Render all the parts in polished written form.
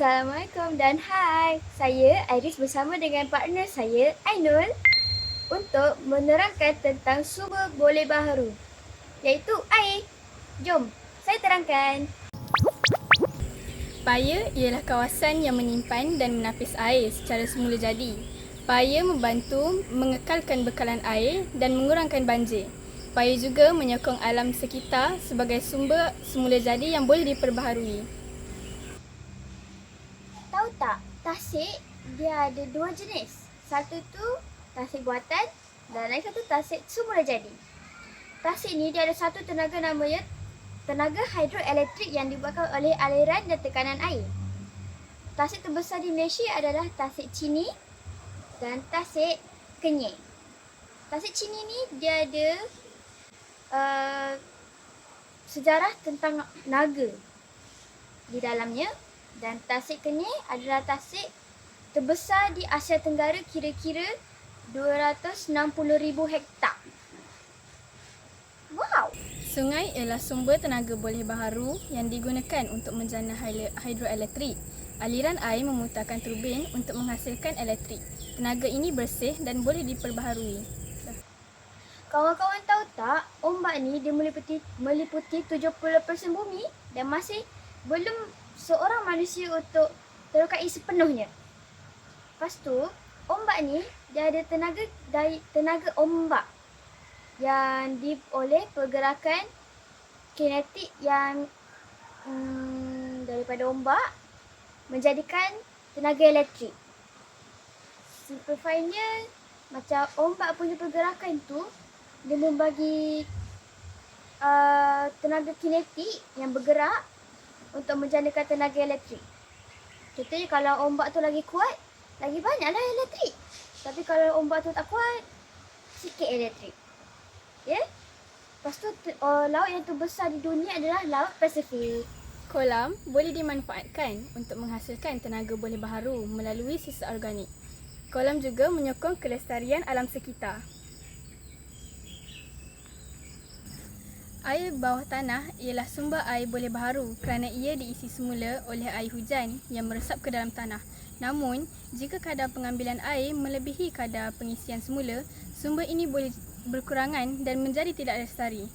Assalamualaikum dan hai. Saya Iris bersama dengan partner saya Ainul untuk menerangkan tentang sumber boleh baharu, iaitu air. Jom, saya terangkan. Paya ialah kawasan yang menyimpan dan menapis air secara semula jadi. Paya membantu mengekalkan bekalan air dan mengurangkan banjir. Paya juga menyokong alam sekitar sebagai sumber semula jadi yang boleh diperbaharui. Tahu tak, tasik dia ada dua jenis. Satu tu tasik buatan dan lain satu tasik semula jadi. Tasik ni dia ada satu tenaga namanya tenaga hidroelektrik yang dibuatkan oleh aliran dan tekanan air. Tasik terbesar di Malaysia adalah Tasik Chini dan Tasik Kenyir. Tasik Chini ni dia ada sejarah tentang naga di dalamnya, dan Tasik Kenyir adalah tasik terbesar di Asia Tenggara, kira-kira 260,000 hektar. Wow! Sungai ialah sumber tenaga boleh baharu yang digunakan untuk menjana hidroelektrik. Aliran air memutarkan turbin untuk menghasilkan elektrik. Tenaga ini bersih dan boleh diperbaharui. Kawan-kawan tahu tak, ombak ni dia meliputi 70% bumi dan masih belum seorang manusia untuk terokai sepenuhnya. Lepas tu, ombak ni dia ada tenaga ombak yang oleh pergerakan kinetik yang daripada ombak menjadikan tenaga elektrik. Simplifynya, macam ombak punya pergerakan tu dia membagi tenaga kinetik yang bergerak untuk menjanakan tenaga elektrik. Contohnya kalau ombak tu lagi kuat, lagi banyaklah elektrik. Tapi kalau ombak tu tak kuat, sikit elektrik. Ya? Lepas tu laut yang terbesar di dunia adalah Laut Pasifik. Kolam boleh dimanfaatkan untuk menghasilkan tenaga boleh baharu melalui sisa organik. Kolam juga menyokong kelestarian alam sekitar. Air bawah tanah ialah sumber air boleh baharu kerana ia diisi semula oleh air hujan yang meresap ke dalam tanah. Namun, jika kadar pengambilan air melebihi kadar pengisian semula, sumber ini boleh berkurangan dan menjadi tidak lestari.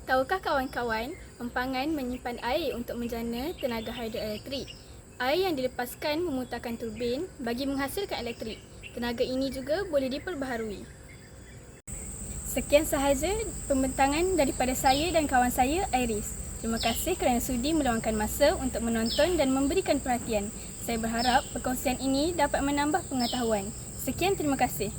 Tahukah kawan-kawan, empangan menyimpan air untuk menjana tenaga hidroelektrik. Air yang dilepaskan memutarkan turbin bagi menghasilkan elektrik. Tenaga ini juga boleh diperbaharui. Sekian sahaja pembentangan daripada saya dan kawan saya, Iris. Terima kasih kerana sudi meluangkan masa untuk menonton dan memberikan perhatian. Saya berharap perkongsian ini dapat menambah pengetahuan. Sekian, terima kasih.